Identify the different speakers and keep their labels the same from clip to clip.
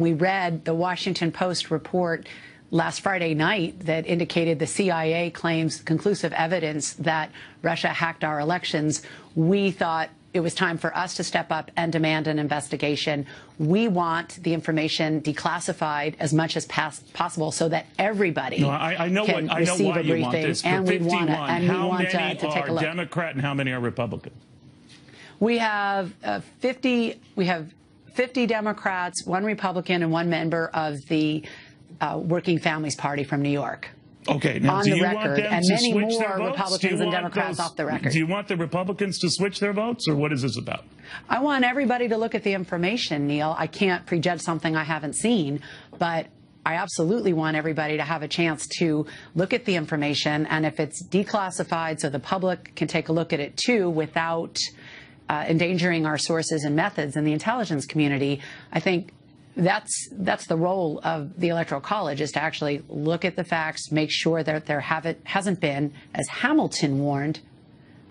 Speaker 1: We read the Washington Post report last Friday night that indicated the CIA claims conclusive evidence that Russia hacked our elections. We thought it was time for us to step up and demand an investigation. We want the information declassified as much as possible so that everybody can receive a briefing. And we want to take a look.
Speaker 2: How many are Democrat and how many are Republican?
Speaker 1: We have 50 Democrats, 1 Republican, and 1 member of the Working Families Party from New York.
Speaker 2: Okay, now
Speaker 1: on
Speaker 2: do
Speaker 1: the
Speaker 2: you
Speaker 1: record,
Speaker 2: want them
Speaker 1: and
Speaker 2: to
Speaker 1: many
Speaker 2: switch
Speaker 1: more
Speaker 2: their votes?
Speaker 1: Republicans and Democrats off the record.
Speaker 2: Do you want the Republicans to switch their votes, or what is this about?
Speaker 1: I want everybody to look at the information, Neil. I can't prejudge something I haven't seen, but I absolutely want everybody to have a chance to look at the information, and if it's declassified so the public can take a look at it too without endangering our sources and methods in the intelligence community, I think that's the role of the Electoral College, is to actually look at the facts, make sure that there hasn't been, as Hamilton warned,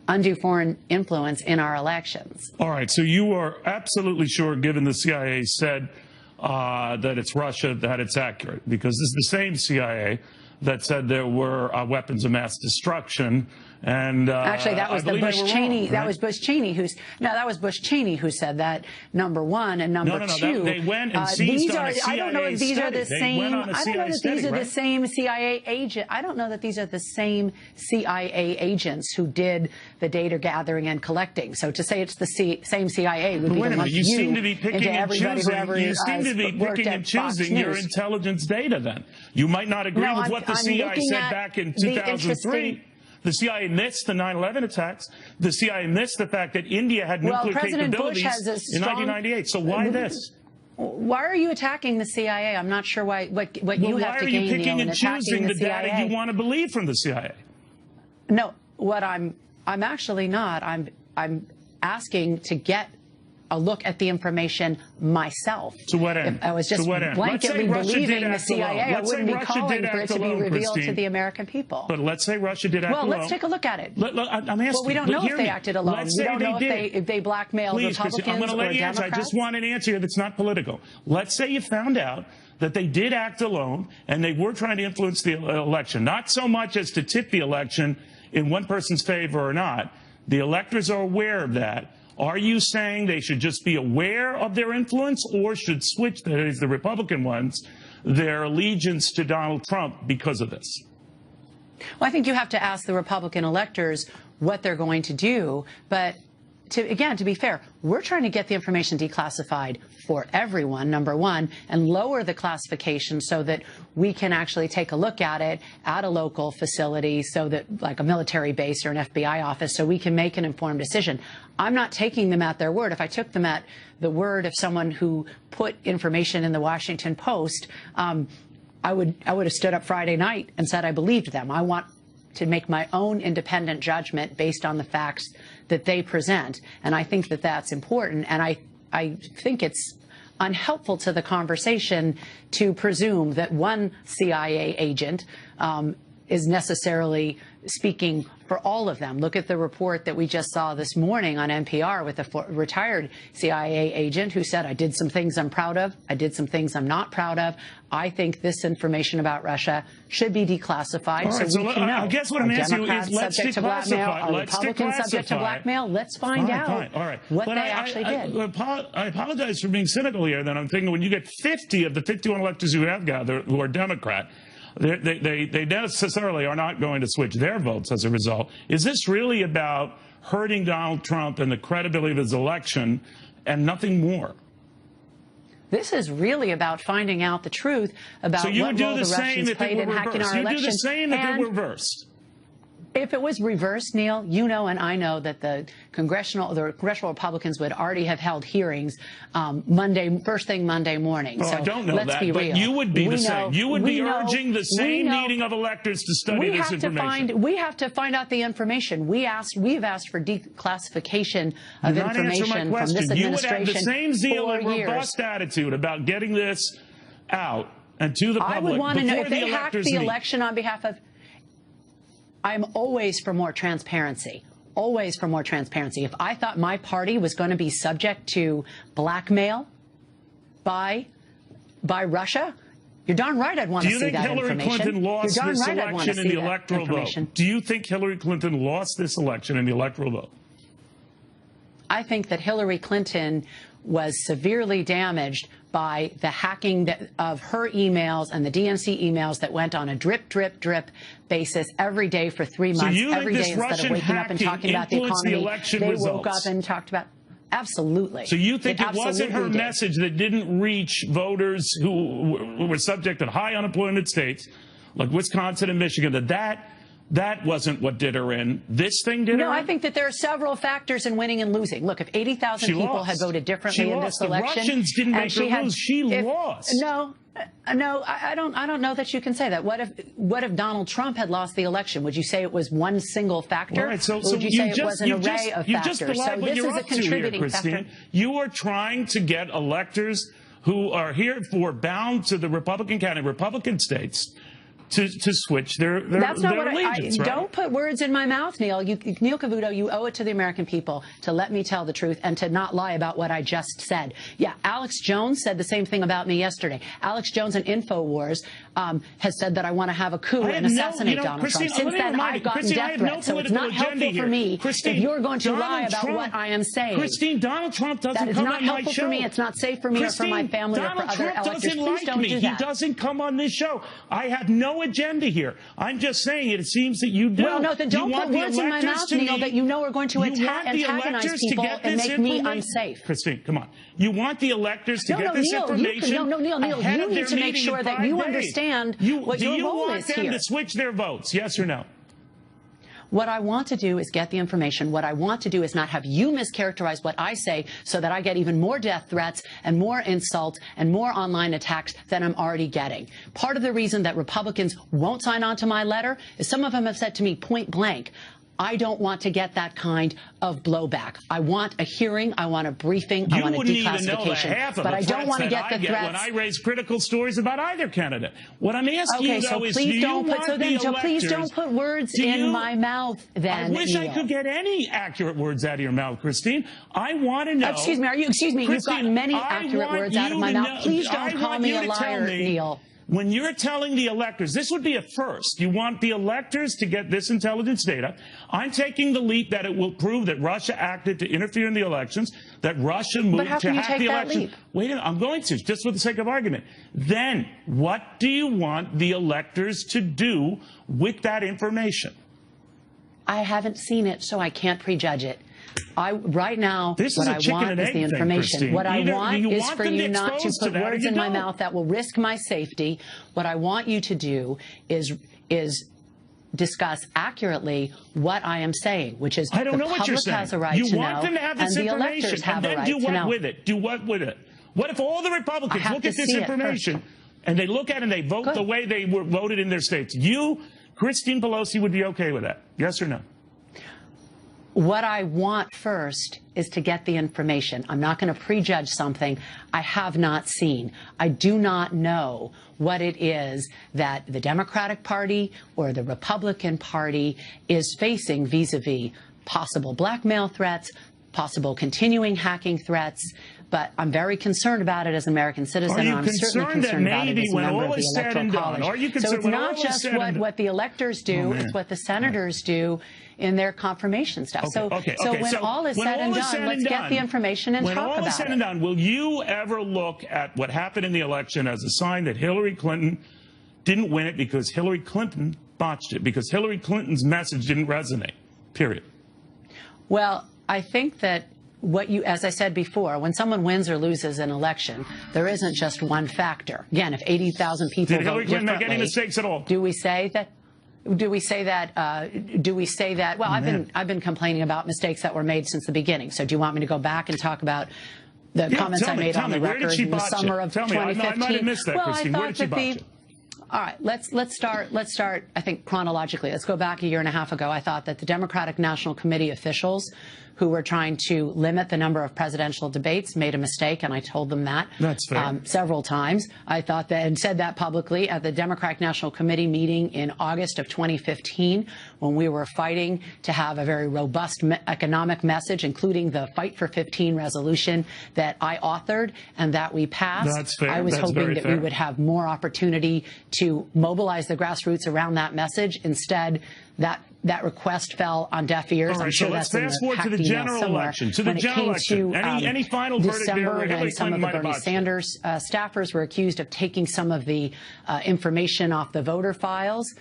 Speaker 1: undue foreign influence in our elections.
Speaker 2: All right, so you are absolutely sure, given the CIA said that it's Russia, that it's accurate, because this is the same CIA that said there were weapons of mass destruction. And
Speaker 1: actually, that was Bush Cheney.
Speaker 2: Right?
Speaker 1: That was Bush Cheney that was Bush Cheney who said that. Number one, and number two.
Speaker 2: They went and seized on a CIA
Speaker 1: I don't know if these
Speaker 2: study.
Speaker 1: are the same. I don't know that these are the same CIA agent. I don't know that these are the same CIA agents who did the data gathering and collecting. So to say it's the same CIA would be to lump
Speaker 2: you seem to be picking and choosing. You seem to be picking and choosing your intelligence data. Then you might not agree with what the CIA said back in 2003. The CIA missed the 9/11 attacks. The CIA missed the fact that India had nuclear capabilities in 1998. So why this?
Speaker 1: Why are you attacking the CIA? I'm not sure what you have to gain. Why
Speaker 2: are you picking and choosing the data you want to believe from the CIA?
Speaker 1: No, what I'm actually not. I'm asking to get a look at the information myself.
Speaker 2: To what end?
Speaker 1: If I was just blanketly believing the CIA, I wouldn't be calling for it to be revealed to the American people.
Speaker 2: But let's say Russia did act alone.
Speaker 1: Well, let's take a look at it.
Speaker 2: I'm asking.
Speaker 1: Well, we don't know if they acted alone. We don't know if they blackmailed Republicans
Speaker 2: I'm going to let you
Speaker 1: Democrats.
Speaker 2: answer. I just want an answer that's not political. Let's say you found out that they did act alone and they were trying to influence the election, not so much as to tip the election in one person's favor or not. The electors are aware of that. Are you saying they should just be aware of their influence, or should switch, that is the Republican ones, their allegiance to Donald Trump because of this?
Speaker 1: Well, I think you have to ask the Republican electors what they're going to do. But to be fair, we're trying to get the information declassified for everyone, number one, and lower the classification so that we can actually take a look at it at a local facility, so that, like a military base or an FBI office, so we can make an informed decision. I'm not taking them at their word. If I took them at the word of someone who put information in the Washington Post, I would have stood up Friday night and said I believed them. I want to make my own independent judgment based on the facts that they present. And I think that that's important. And I think it's unhelpful to the conversation to presume that one CIA agent is necessarily speaking for all of them. Look at the report that we just saw this morning on NPR with a retired CIA agent who said, I did some things I'm proud of. I did some things I'm not proud of. I think this information about Russia should be declassified so we can know.
Speaker 2: I guess what I'm asking you is, let's declassify.
Speaker 1: Are Republicans subject to blackmail? Let's find out what they actually did.
Speaker 2: I apologize for being cynical here. Then I'm thinking, when you get 50 of the 51 electors who have gathered who are Democrat, they necessarily are not going to switch their votes as a result. Is this really about hurting Donald Trump and the credibility of his election and nothing more?
Speaker 1: This is really about finding out the truth about what role the Russians played in hacking our election.
Speaker 2: You do the same if it were reversed.
Speaker 1: If it was reversed, Neil, you know and I know that the congressional Republicans would already have held hearings first thing Monday morning.
Speaker 2: Well,
Speaker 1: so
Speaker 2: I don't know
Speaker 1: let's
Speaker 2: that,
Speaker 1: be real.
Speaker 2: But you would be the same. You would be urging the same meeting of electors to study this information.
Speaker 1: We have to find out the information. We've asked for declassification of information from this administration.
Speaker 2: You would have the same zeal and robust attitude about getting this out and to the public.
Speaker 1: I would want to know if they hacked the election on behalf of. I'm always for more transparency, always for more transparency. If I thought my party was going to be subject to blackmail by by Russia? You're darn right I'd want to see that information.
Speaker 2: Do you think Hillary Clinton lost this election in the electoral vote? Do you think Hillary Clinton lost this election in the electoral vote?
Speaker 1: I think that Hillary Clinton was severely damaged by the hacking of her emails and the DNC emails that went on a drip, drip, drip basis every day for 3 months.
Speaker 2: So
Speaker 1: every day instead of waking up and talking about the economy, they woke up and talked about. Absolutely.
Speaker 2: So you think it wasn't her message that didn't reach voters who were subject to high unemployment states like Wisconsin and Michigan, that wasn't what did her in? This thing did her in?
Speaker 1: No, I think that there are several factors in winning and losing. Look, if 80,000 people had voted differently in this election,
Speaker 2: the Russians didn't make her lose. She lost.
Speaker 1: No, I don't know that you can say that. What if Donald Trump had lost the election? Would you say it was one single factor?
Speaker 2: Right, so
Speaker 1: would you say it was an array of factors?
Speaker 2: You just belied what you're up to here, Christine. You are trying to get electors who are here for bound to the Republican candidate, Republican states, to switch their
Speaker 1: That's not what
Speaker 2: allegiance, right?
Speaker 1: Don't put words in my mouth, Neil. Neil Cavuto, you owe it to the American people to let me tell the truth and to not lie about what I just said. Yeah, Alex Jones said the same thing about me yesterday. Alex Jones in InfoWars has said that I want to have a coup and assassinate Donald Trump. Since then, I've gotten death threats, so it's not helpful for me if you're going to lie about what I am saying.
Speaker 2: Christine, Donald Trump doesn't come on my show.
Speaker 1: That is not helpful for me. It's not safe for me or for my family or for other electors. Please don't do that.
Speaker 2: He doesn't come on this show. I have no agenda here. I'm just saying it seems that you do.
Speaker 1: Well, no, then don't put words in my mouth, Neil, that you know are going to antagonize people and make me unsafe.
Speaker 2: Christine, come on. You want the electors to get this information?
Speaker 1: Neil, you need to make sure that you understand what your role is here.
Speaker 2: Do you want them to switch their votes, yes or no?
Speaker 1: What I want to do is get the information. What I want to do is not have you mischaracterize what I say so that I get even more death threats and more insults and more online attacks than I'm already getting. Part of the reason that Republicans won't sign on to my letter is some of them have said to me point blank, I don't want to get that kind of blowback. I want a hearing. I want a briefing. I want a declassification. But I don't want to get the threats.
Speaker 2: When I raise critical stories about either candidate. What I'm asking you, though, is
Speaker 1: please don't put words in my mouth, then,
Speaker 2: I wish I could get any accurate words out of your mouth, Christine. I want to know.
Speaker 1: Excuse me. You've gotten many accurate words out of my mouth. Please don't call me a liar, Neil.
Speaker 2: When you're telling the electors, this would be a first. You want the electors to get this intelligence data. I'm taking the leap that it will prove that Russia acted to interfere in the elections, that Russia moved to hack the election. Wait a minute, I'm going to, just for the sake of argument. Then, what do you want the electors to do with that information?
Speaker 1: I haven't seen it, so I can't prejudge it. Right now,
Speaker 2: what I want
Speaker 1: is the information. What I want is for you not to put words in my mouth that will risk my safety. What I want you to do is discuss accurately what I am saying, which is
Speaker 2: I don't know what you're saying.
Speaker 1: Has a right to know,
Speaker 2: you want them to have this information, and then do what with it? Do what with it? What if all the Republicans look at this information and they look at it and they vote the way they were voted in their states? You, Christine Pelosi, would be okay with that? Yes or no?
Speaker 1: What I want first is to get the information. I'm not going to prejudge something I have not seen. I do not know what it is that the Democratic Party or the Republican Party is facing vis-a-vis possible blackmail threats, possible continuing hacking threats. But I'm very concerned about it as an American citizen.
Speaker 2: Are you
Speaker 1: I'm certainly concerned about it as a member of the Electoral College.
Speaker 2: Are you concerned?
Speaker 1: So it's not just what the electors do, it's what the senators do in their confirmation stuff. So when all is said and done, let's get the information and talk about it.
Speaker 2: When all is said and done, will you ever look at what happened in the election as a sign that Hillary Clinton didn't win it because Hillary Clinton botched it, because Hillary Clinton's message didn't resonate, period?
Speaker 1: Well, I think that as I said before, when someone wins or loses an election, there isn't just one factor. Again, if 80,000 people
Speaker 2: did Hillary Clinton make any mistakes at all?
Speaker 1: Do we say that? Well, I've been complaining about mistakes that were made since the beginning. So do you want me to go back and talk about the comments I made on the record in the summer of 2015?
Speaker 2: I might have missed that, Christine. Where did she botch it?
Speaker 1: All right, let's start, I think, chronologically. Let's go back a year and a half ago. I thought that the Democratic National Committee officials who were trying to limit the number of presidential debates made a mistake, and I told them that several times. I thought that and said that publicly at the Democratic National Committee meeting in August of 2015, when we were fighting to have a very robust economic message, including the Fight for 15 resolution that I authored and that we passed.
Speaker 2: That's fair.
Speaker 1: I was hoping that we would have more opportunity to mobilize the grassroots around that message. Instead, that request fell on deaf ears.
Speaker 2: All right,
Speaker 1: I'm sure
Speaker 2: so let's
Speaker 1: that's
Speaker 2: fast forward to the general election. To the general election. Any final verdict there where Hillary Clinton might have botched it?
Speaker 1: Sanders staffers were accused of taking some of the information off the voter files.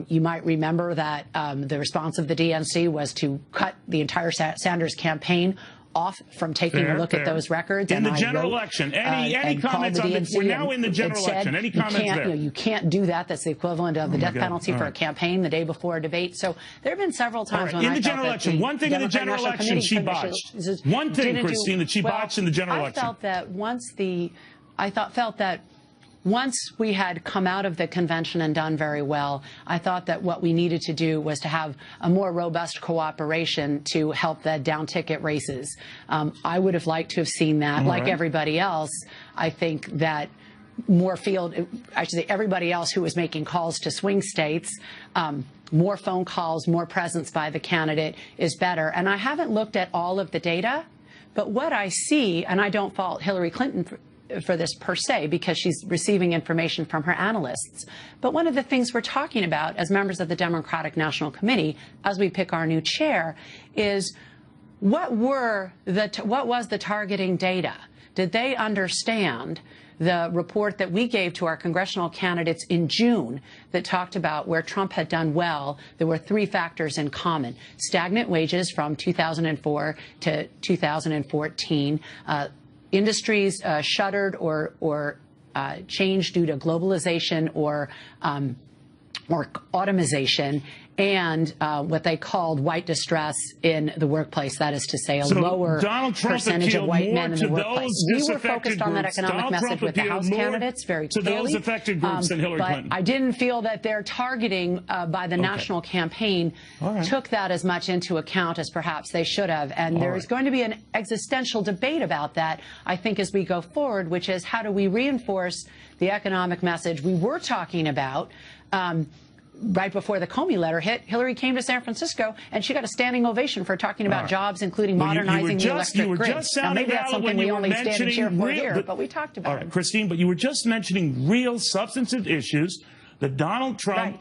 Speaker 1: You might remember that the response of the DNC was to cut the entire Sanders campaign off from taking a look at those records.
Speaker 2: In the general election, any comments on the, we're now in the general election. Any comments there?
Speaker 1: You can't do that. That's the equivalent of the death penalty for a campaign the day before a debate. So there have been several times when
Speaker 2: in the general election, one thing in the general election she botched. One thing, Christine, that she botched in the general election.
Speaker 1: I felt that once we had come out of the convention and done very well, I thought that what we needed to do was to have a more robust cooperation to help the down-ticket races. I would have liked to have seen that. Like everybody else, I think that everybody else who was making calls to swing states, more phone calls, more presence by the candidate is better. And I haven't looked at all of the data, but what I see, and I don't fault Hillary Clinton for this per se, because she's receiving information from her analysts. But one of the things we're talking about as members of the Democratic National Committee, as we pick our new chair, is what was the targeting data? Did they understand the report that we gave to our congressional candidates in June that talked about where Trump had done well? There were three factors in common: stagnant wages from 2004 to 2014, industries shuttered or changed due to globalization or automation, and what they called white distress in the workplace. That is to say, a lower percentage of white men in the workplace. We were focused on that economic message with the House candidates very clearly.
Speaker 2: To those affected groups than Hillary Clinton.
Speaker 1: I didn't feel that their targeting by the national campaign took that as much into account as perhaps they should have. And there is going to be an existential debate about that, I think, as we go forward, which is how do we reinforce the economic message we were talking about. Right before the Comey letter hit, Hillary came to San Francisco, and she got a standing ovation for talking about jobs, including modernizing the electric grid. Now, maybe that's something we only stand and cheer for here, but we talked about it.
Speaker 2: All right, Christine, but you were just mentioning real substantive issues that Donald Trump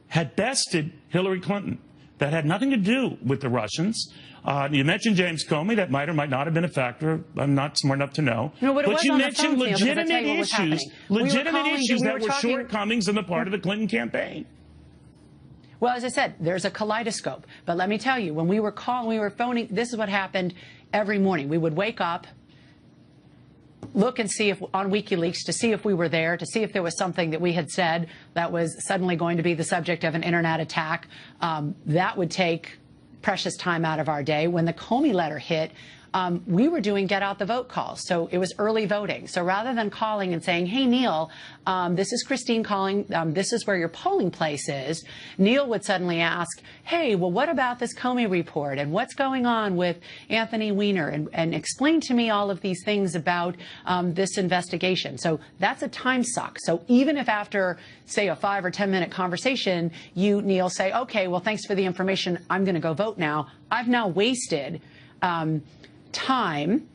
Speaker 2: had bested Hillary Clinton that had nothing to do with the Russians. You mentioned James Comey. That might or might not have been a factor. I'm not smart enough to know.
Speaker 1: No, but
Speaker 2: you mentioned legitimate issues that were
Speaker 1: talking
Speaker 2: shortcomings on the part of the Clinton campaign.
Speaker 1: Well, as I said, there's a kaleidoscope. But let me tell you, when we were phoning, this is what happened every morning. We would wake up, look and see if on WikiLeaks to see if we were there, to see if there was something that we had said that was suddenly going to be the subject of an internet attack. That would take precious time out of our day. When the Comey letter hit, we were doing get out the vote calls. So it was early voting. So rather than calling and saying, hey, Neil, this is Christine calling. This is where your polling place is. Neil would suddenly ask, hey, well, what about this Comey report? And what's going on with Anthony Weiner? And explain to me all of these things about this investigation. So that's a time suck. So even if after, say, a 5 or 10 minute conversation, you, Neil, say, okay, well, thanks for the information. I'm going to go vote now. I've now wasted time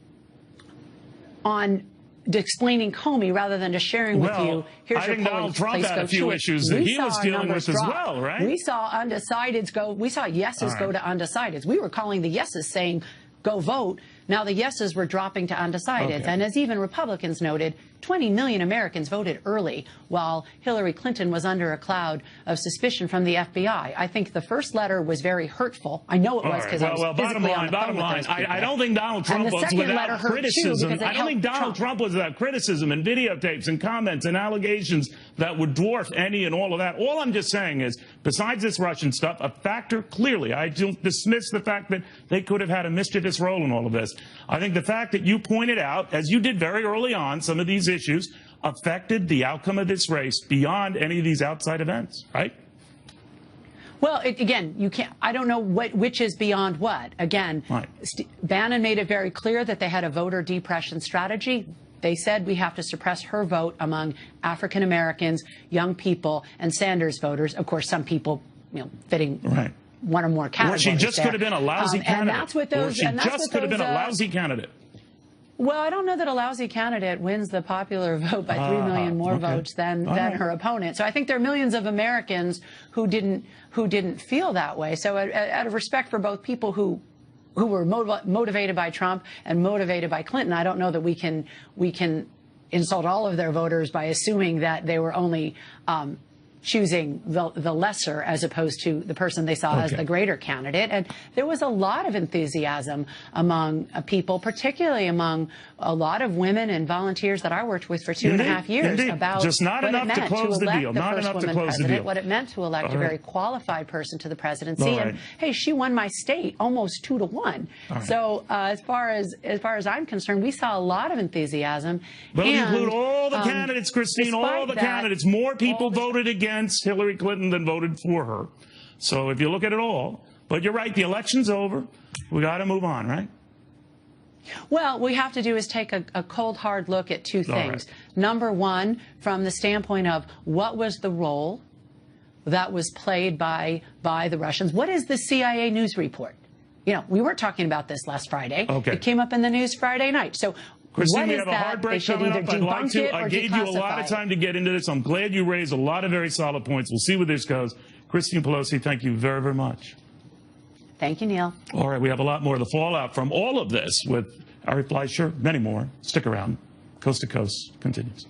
Speaker 1: on explaining Comey rather than just sharing with you, here's your polling place,
Speaker 2: had a few issues that he was dealing with as well, right?
Speaker 1: We saw undecideds go, we saw yeses go to undecideds. We were calling the yeses saying, go vote. Now the yeses were dropping to undecideds. And as even Republicans noted, 20 million Americans voted early while Hillary Clinton was under a cloud of suspicion from the FBI. I think the first letter was very hurtful. I know it was because I was physically on the phone with those people.
Speaker 2: I don't think Donald Trump was without criticism. I don't think Donald Trump was without criticism and videotapes and comments and allegations that would dwarf any and all of that. All I'm just saying is, besides this Russian stuff, a factor clearly, I don't dismiss the fact that they could have had a mischievous role in all of this. I think the fact that you pointed out, as you did very early on, some of these issues affected the outcome of this race beyond any of these outside events, right?
Speaker 1: Well, again, you can't. I don't know which is beyond what. Again,
Speaker 2: right.
Speaker 1: Bannon made it very clear that they had a voter depression strategy. They said we have to suppress her vote among African Americans, young people, and Sanders voters. Of course, some people, fitting
Speaker 2: right.
Speaker 1: one or more categories.
Speaker 2: Or she just could have been a lousy candidate.
Speaker 1: And that's what those.
Speaker 2: Or she just could have been a lousy candidate.
Speaker 1: Well, I don't know that a lousy candidate wins the popular vote by 3 million more votes than her opponent. So I think there are millions of Americans who didn't feel that way. So out of respect for both people who were motivated by Trump and motivated by Clinton, I don't know that we can insult all of their voters by assuming that they were only choosing the lesser as opposed to the person they saw as the greater candidate. And there was a lot of enthusiasm among people, particularly among a lot of women and volunteers that I worked with for 2.5 years about
Speaker 2: just not
Speaker 1: what
Speaker 2: enough
Speaker 1: it meant
Speaker 2: to close the deal.
Speaker 1: Not enough to close the deal. What it meant to elect a very qualified person to the presidency. And hey, she won my state almost 2-1. So as far as I'm concerned, we saw a lot of enthusiasm.
Speaker 2: But you include all the candidates, Christine, all the candidates. More people voted against Hillary Clinton than voted for her. So if you look at it all, but you're right, the election's over. We got to move on, right?
Speaker 1: Well, what we have to do is take a cold, hard look at two things. Number one, from the standpoint of what was the role that was played by the Russians. What is the CIA news report? We weren't talking about this last Friday. It came up in the news Friday night. So
Speaker 2: Christine, we have a hard break coming up. I gave you a lot of time to get into this. I'm glad you raised a lot of very solid points. We'll see where this goes. Christine Pelosi, thank you very, very much.
Speaker 1: Thank you, Neil.
Speaker 2: All right, we have a lot more of the fallout from all of this with Ari Fleischer, many more. Stick around. Coast to Coast continues.